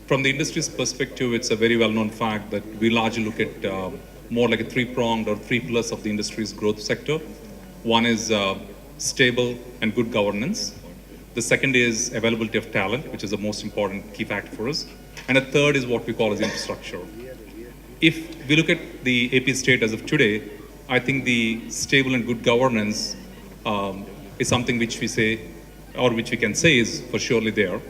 From the industry's perspective, it's a very well-known fact that we largely look at more like a three-pronged or three pillars of the industry's growth sector. One is stable and good governance. The second is availability of talent, which is the most important key factor for us. And a third is what we call as infrastructure. If we look at the AP state as of today, I think the stable and good governance is something which we say, or which we can say is for surely there.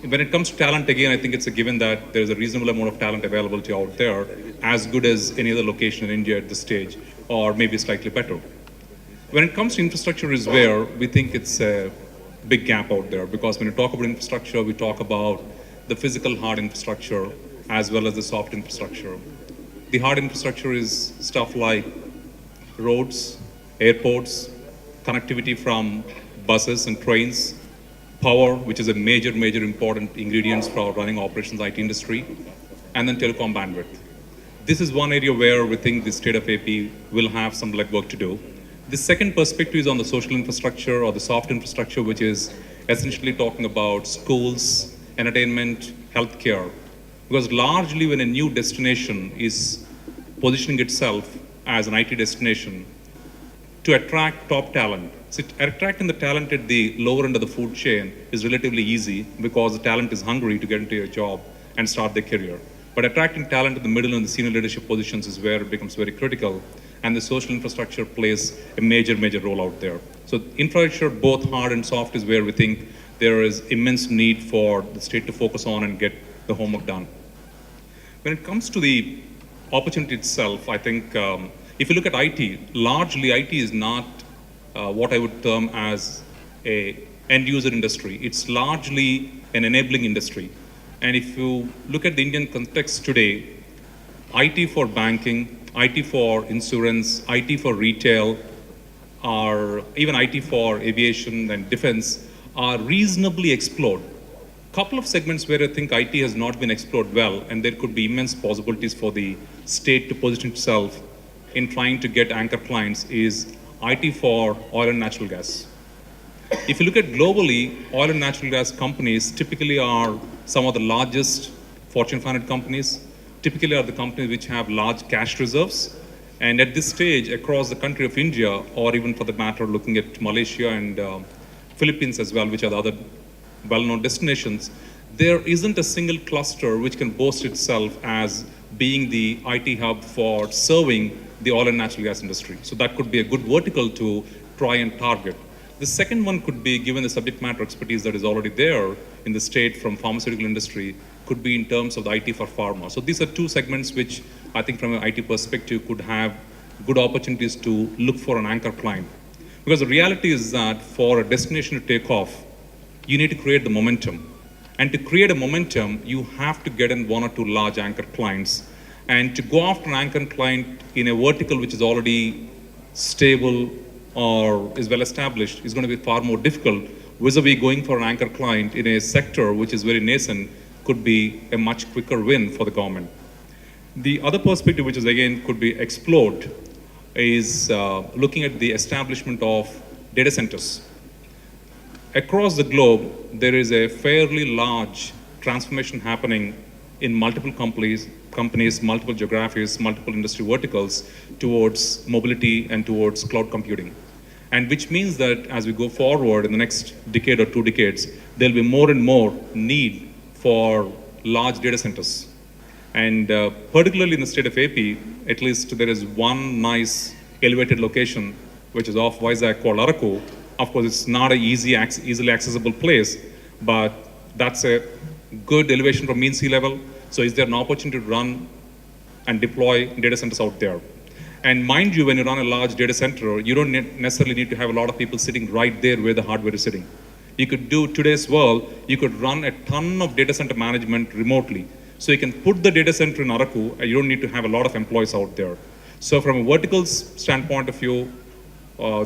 When it comes to talent, again, I think it's a given that there's a reasonable amount of talent availability out there, as good as any other location in India at this stage, or maybe slightly better. When it comes to infrastructure is where we think it's a big gap out there, because when you talk about infrastructure, we talk about the physical hard infrastructure as well as the soft infrastructure. The hard infrastructure is stuff like roads, airports, connectivity from buses and trains, power, which is a major important ingredients for running operations IT industry, and then telecom bandwidth. This is one area where we think the state of AP will have some legwork to do. The second perspective is on the social infrastructure or the soft infrastructure, which is essentially talking about schools, entertainment, healthcare. Because largely when a new destination is positioning itself as an IT destination to attract top talent, so attracting the talent at the lower end of the food chain is relatively easy because the talent is hungry to get into a job and start their career. But attracting talent at the middle and the senior leadership positions is where it becomes very critical, and the social infrastructure plays a major role out there. So infrastructure, both hard and soft, is where we think there is immense need for the state to focus on and get the homework done. When it comes to the opportunity itself, I think if you look at IT, largely IT is not what I would term as a end user industry. It's largely an enabling industry. And if you look at the Indian context today, IT for banking, IT for insurance, IT for retail, or even IT for aviation and defense are reasonably explored. Couple of segments where I think IT has not been explored well, and there could be immense possibilities for the state to position itself in trying to get anchor clients is IT for oil and natural gas. If you look at globally, oil and natural gas companies typically are some of the largest Fortune 500 companies, typically are the companies which have large cash reserves. And at this stage, across the country of India, or even for the matter, looking at Malaysia and Philippines as well, which are the other well-known destinations, there isn't a single cluster which can boast itself as being the IT hub for serving the oil and natural gas industry. So that could be a good vertical to try and target. The second one could be, given the subject matter expertise that is already there in the state from pharmaceutical industry, could be in terms of the IT for pharma. So these are two segments which I think from an IT perspective could have good opportunities to look for an anchor client. Because the reality is that for a destination to take off, you need to create the momentum. And to create a momentum, you have to get in one or two large anchor clients. And to go after an anchor client in a vertical which is already stable or is well established is going to be far more difficult, vis-a-vis going for an anchor client in a sector which is very nascent could be a much quicker win for the government. The other perspective, which is again could be explored, is looking at the establishment of data centers. Across the globe, there is a fairly large transformation happening in multiple companies, multiple geographies, multiple industry verticals towards mobility and towards cloud computing. And which means that as we go forward in the next decade or 2 decades, there'll be more and more need for large data centers. And particularly in the state of AP, at least there is one nice elevated location, which is off Vizag called Araku. Of course, it's not an easily accessible place, but that's a good elevation from mean sea level. So is there an opportunity to run and deploy data centers out there? And mind you, when you run a large data center, you don't necessarily need to have a lot of people sitting right there where the hardware is sitting. You could do today's world, you could run a ton of data center management remotely. So you can put the data center in Araku, and you don't need to have a lot of employees out there. So from a vertical standpoint of view,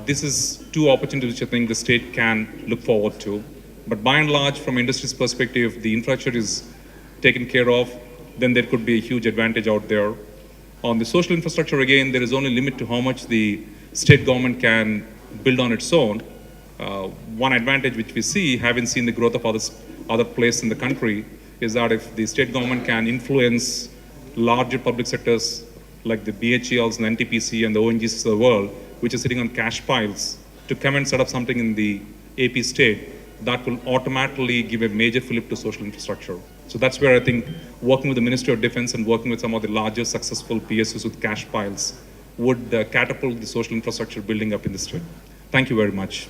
this is two opportunities which I think the state can look forward to. But by and large, from industry's perspective, the infrastructure is taken care of, then there could be a huge advantage out there. On the social infrastructure, again, there is only a limit to how much the state government can build on its own. One advantage which we see, having seen the growth of other places in the country, is that if the state government can influence larger public sectors like the BHELs and NTPC and the ONGCs of the world, which are sitting on cash piles, to come and set up something in the AP state, that will automatically give a major fillip to social infrastructure. So that's where I think working with the Ministry of Defense and working with some of the larger successful PSUs with cash piles would catapult the social infrastructure building up in the state. Thank you very much.